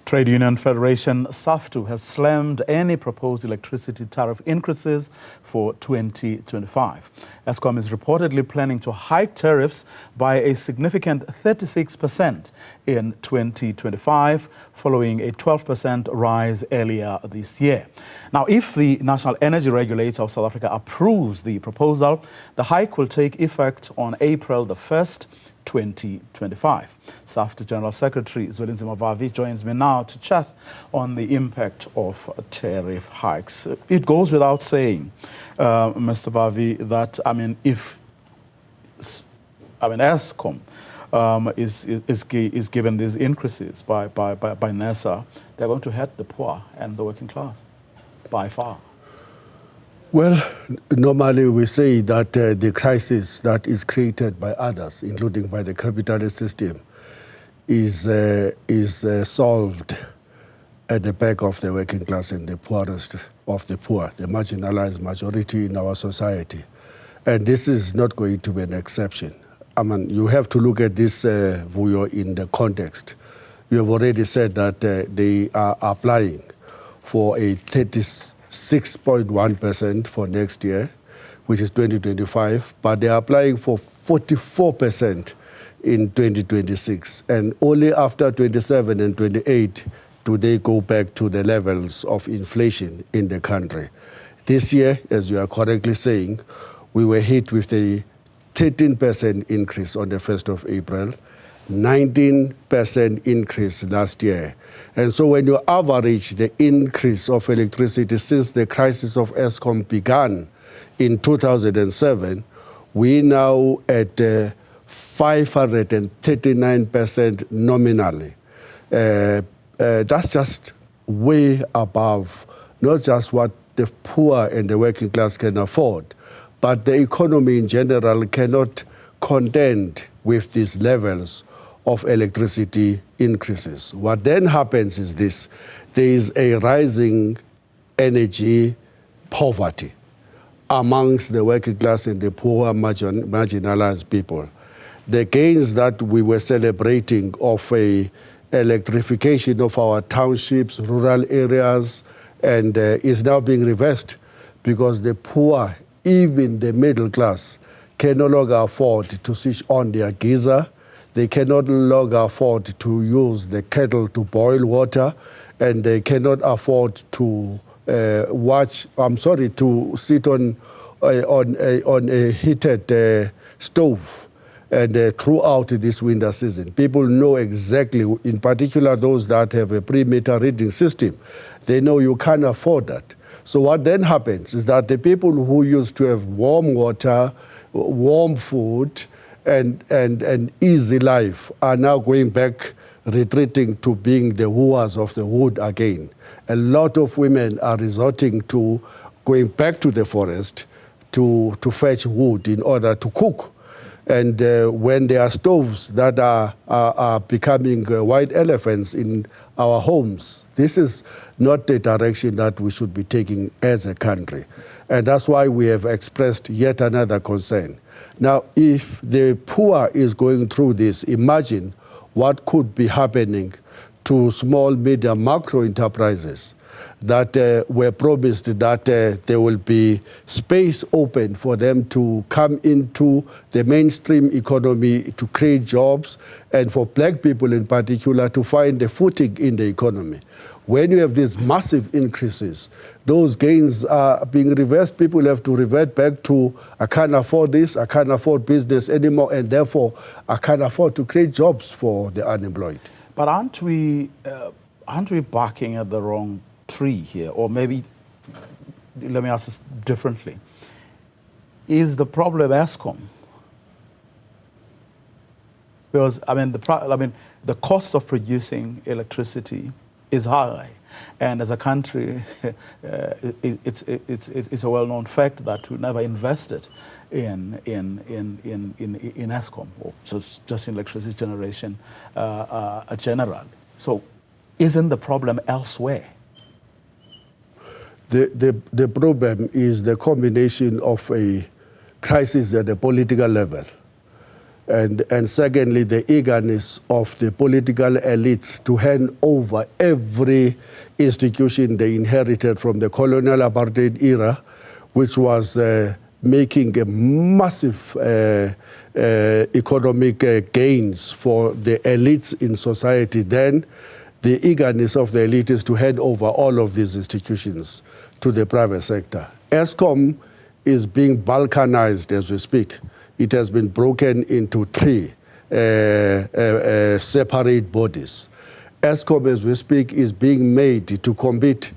Trade Union Federation SAFTU has slammed any proposed electricity tariff increases for 2025. Eskom is reportedly planning to hike tariffs by a significant 36% in 2025, following a 12% rise earlier this year. Now, if the National Energy Regulator of South Africa approves the proposal, the hike will take effect on April the 1st, 2025. SAFTU General Secretary Zwelinzima Vavi joins me now to chat on the impact of tariff hikes. It goes without saying, Mr. Vavi, that if Eskom is given these increases by NERSA, they're going to hurt the poor and the working class by far. Well, normally we say that the crisis that is created by others, including by the capitalist system, is solved at the back of the working class and the poorest of the poor, the marginalized majority in our society. And this is not going to be an exception. I mean, you have to look at this, Vuyo, in the context. You have already said that they are applying for a 6.1% for next year, which is 2025, but they're applying for 44% in 2026. And only after 27 and 28 do they go back to the levels of inflation in the country. This year, as you are correctly saying, we were hit with a 13% increase on the 1st of April, 19% increase last year. And so when you average the increase of electricity since the crisis of Eskom began in 2007, we now at 539% nominally. That's just way above not just what the poor and the working class can afford, but the economy in general cannot contend with these levels of electricity increases. What then happens is this: there is a rising energy poverty amongst the working class and the poor marginalized people. The gains that we were celebrating of a electrification of our townships, rural areas, and is now being reversed because the poor, even the middle class, can no longer afford to switch on their geyser. They cannot longer afford to use the kettle to boil water, and they cannot afford to to sit on a heated stove and throughout this winter season. People know exactly, in particular those that have a pre-meter reading system, they know you can't afford that. So what then happens is that the people who used to have warm water, warm food, and easy life are now going back, retreating to being the wooers of the wood again. A lot of women are resorting to going back to the forest to fetch wood in order to cook. And when there are stoves that are becoming white elephants in our homes, this is not the direction that we should be taking as a country. And that's why we have expressed yet another concern. Now, if the poor is going through this, imagine what could be happening to small, medium, macro enterprises that were promised that there will be space open for them to come into the mainstream economy to create jobs, and for black people in particular to find a footing in the economy. When you have these massive increases, those gains are being reversed. People have to revert back to, I can't afford this, I can't afford business anymore, and therefore I can't afford to create jobs for the unemployed. But aren't we barking at the wrong tree here? Or maybe, let me ask this differently. Is the problem Eskom? Because the cost of producing electricity is high, and as a country, it's a well-known fact that we never invested in Eskom, or just in electricity generation generally. So, isn't the problem elsewhere? The problem is the combination of a crisis at the political level And secondly, the eagerness of the political elites to hand over every institution they inherited from the colonial apartheid era, which was making a massive economic gains for the elites in society. Then the eagerness of the elite is to hand over all of these institutions to the private sector. Eskom is being balkanized as we speak. It has been broken into three separate bodies. Eskom, as we speak, is being made to compete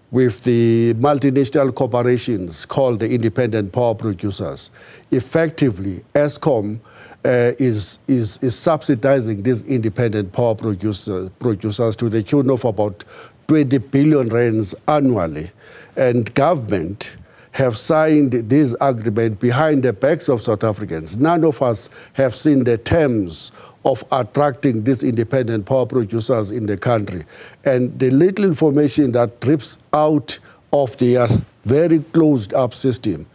with the multinational corporations called the independent power producers. Effectively, Eskom is subsidizing these independent power producers to the tune of about 20 billion rands annually. And government have signed this agreement behind the backs of South Africans. None of us have seen the terms of attracting these independent power producers in the country. And the little information that drips out of the very closed-up system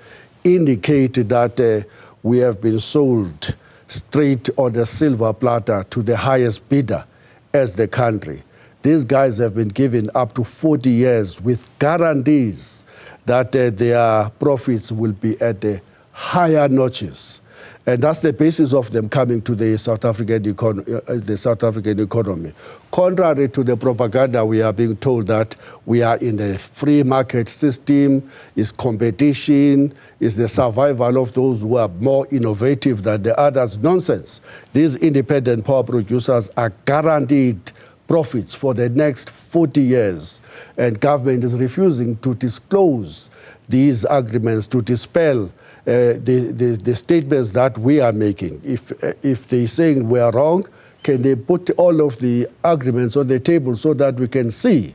indicated that we have been sold straight on a silver platter to the highest bidder as the country. These guys have been given up to 40 years with guarantees that their profits will be at the higher notches. And that's the basis of them coming to the South African economy. Contrary to the propaganda, we are being told that we are in a free market system, is competition, is the survival of those who are more innovative than the others. Nonsense. These independent power producers are guaranteed profits for the next 40 years. And government is refusing to disclose these agreements, to dispel the statements that we are making. If they're saying we are wrong, can they put all of the agreements on the table so that we can see?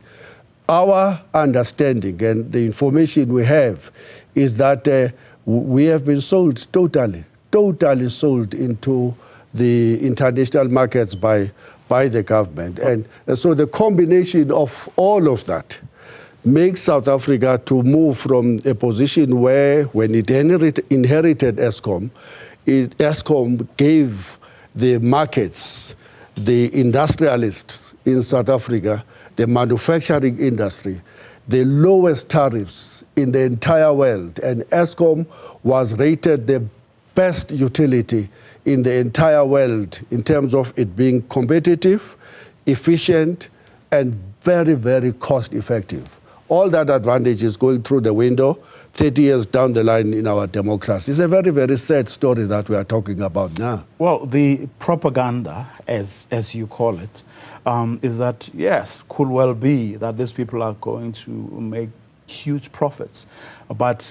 Our understanding and the information we have is that we have been sold totally sold into the international markets by the government. And so the combination of all of that makes South Africa to move from a position where, when it inherited Eskom, Eskom gave the markets, the industrialists in South Africa, the manufacturing industry, the lowest tariffs in the entire world. And Eskom was rated the best utility in the entire world in terms of it being competitive, efficient, and very, very cost effective. All that advantage is going through the window 30 years down the line in our democracy. It's a very, very sad story that we are talking about now. Well, the propaganda, as you call it, is that, yes, could well be that these people are going to make huge profits, but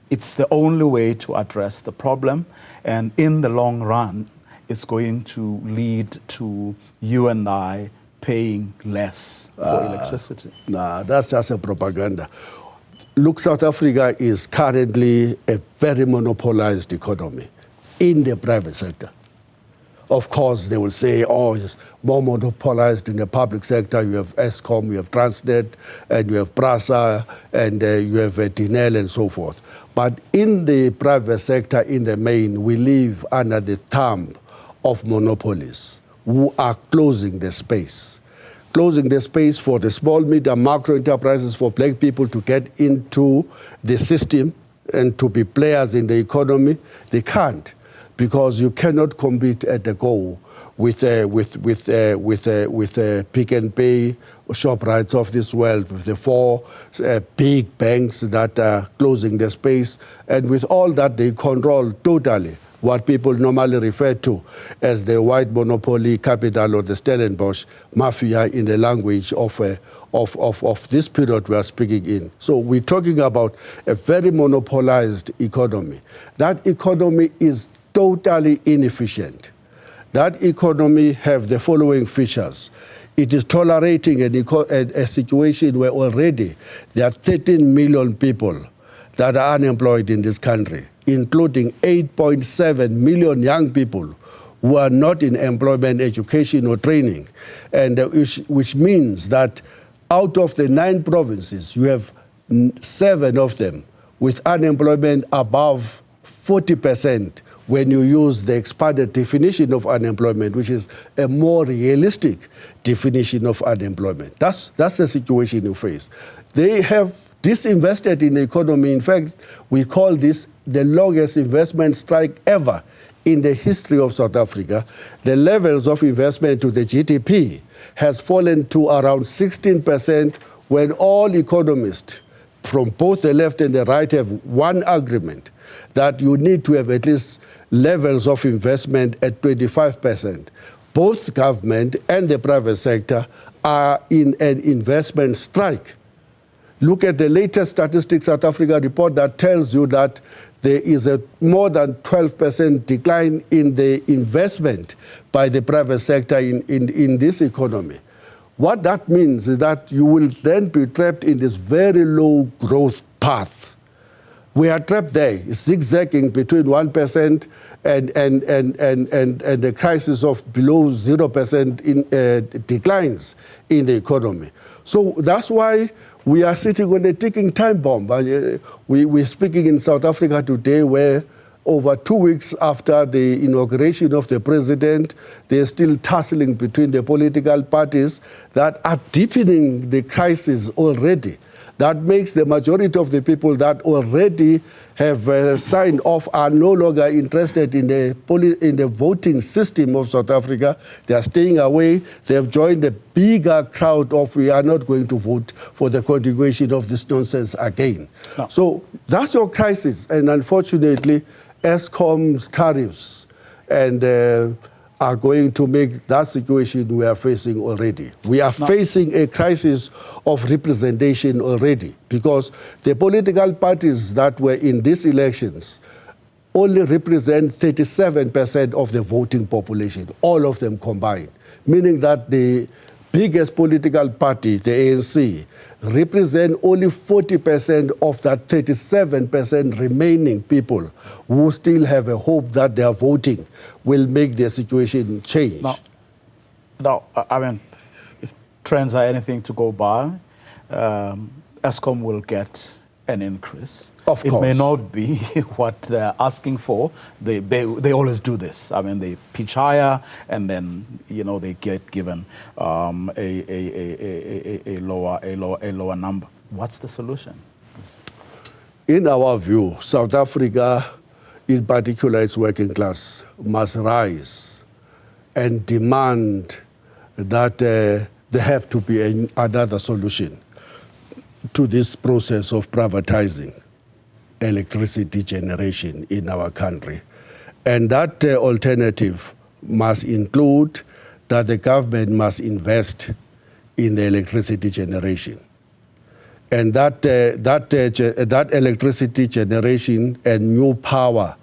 it's the only way to address the problem, and in the long run, it's going to lead to you and I paying less for electricity. Nah, that's just a propaganda. Look, South Africa is currently a very monopolized economy in the private sector. Of course, they will say, oh, it's more monopolized in the public sector. You have Eskom, you have Transnet, and you have Prasa, and you have Dinel, and so forth. But in the private sector, in the main, we live under the thumb of monopolies who are closing the space. Closing the space for the small, medium, macro enterprises, for black people to get into the system and to be players in the economy. They can't, because you cannot compete at the go with Pick and Pay, ShopRites of this world, with the four big banks that are closing the space, and with all that they control totally what people normally refer to as the white monopoly capital or the Stellenbosch mafia in the language of this period we are speaking in. So we're talking about a very monopolized economy. That economy is totally inefficient. That economy have the following features. It is tolerating a situation where already there are 13 million people that are unemployed in this country, including 8.7 million young people who are not in employment, education, or training, and which means that out of the 9 provinces, you have 7 of them with unemployment above 40%, when you use the expanded definition of unemployment, which is a more realistic definition of unemployment. That's the situation you face. They have disinvested in the economy. In fact, we call this the longest investment strike ever in the history of South Africa. The levels of investment to the GDP has fallen to around 16%, when all economists from both the left and the right have one agreement, that you need to have at least levels of investment at 25%. Both government and the private sector are in an investment strike. Look at the latest Statistics South Africa report that tells you that there is a more than 12% decline in the investment by the private sector in this economy. What that means is that you will then be trapped in this very low growth path. We are trapped there, zigzagging between 1% and the crisis of below 0% in declines in the economy. So that's why we are sitting on a ticking time bomb. We're speaking in South Africa today, where over 2 weeks after the inauguration of the president, there's still tussling between the political parties that are deepening the crisis already. That makes the majority of the people that already have signed off are no longer interested in the voting system of South Africa. They are staying away. They have joined the bigger crowd of, we are not going to vote for the continuation of this nonsense again. No. So that's your crisis. And unfortunately, Eskom's tariffs and are going to make that situation we are facing already. We are facing a crisis of representation already, because the political parties that were in these elections only represent 37% of the voting population, all of them combined, meaning that the biggest political party, the ANC, represent only 40% of that 37% remaining people who still have a hope that their voting will make their situation change. Now, I mean, if trends are anything to go by, Eskom will get an increase. Of course. It may not be what they're asking for. They always do this. I mean, they pitch higher, and then they get given a lower number. What's the solution? In our view, South Africa, in particular its working class, must rise and demand that there have to be another solution to this process of privatizing electricity generation in our country. And that alternative must include that the government must invest in the electricity generation. And that electricity generation and new power,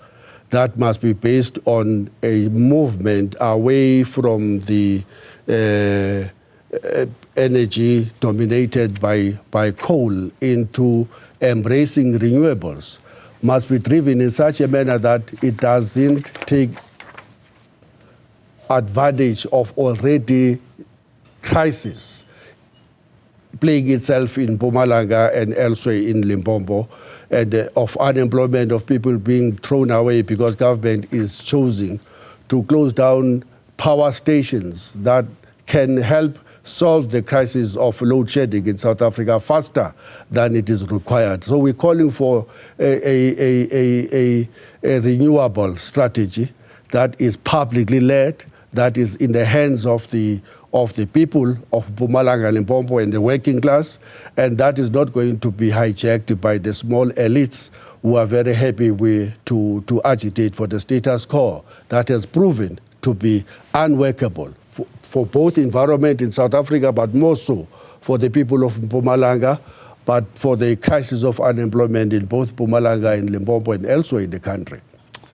that must be based on a movement away from the energy dominated by coal into embracing renewables, must be driven in such a manner that it doesn't take advantage of already crisis playing itself in Mpumalanga and elsewhere in Limpopo, and of unemployment, of people being thrown away because government is choosing to close down power stations that can help solve the crisis of load shedding in South Africa faster than it is required. So we're calling for a renewable strategy that is publicly led, that is in the hands of the people of Mpumalanga, Limpopo, and the working class, and that is not going to be hijacked by the small elites who are very happy to agitate for the status quo that has proven to be unworkable for both environment in South Africa, but more so for the people of Mpumalanga, but for the crisis of unemployment in both Mpumalanga and Limpopo and elsewhere in the country.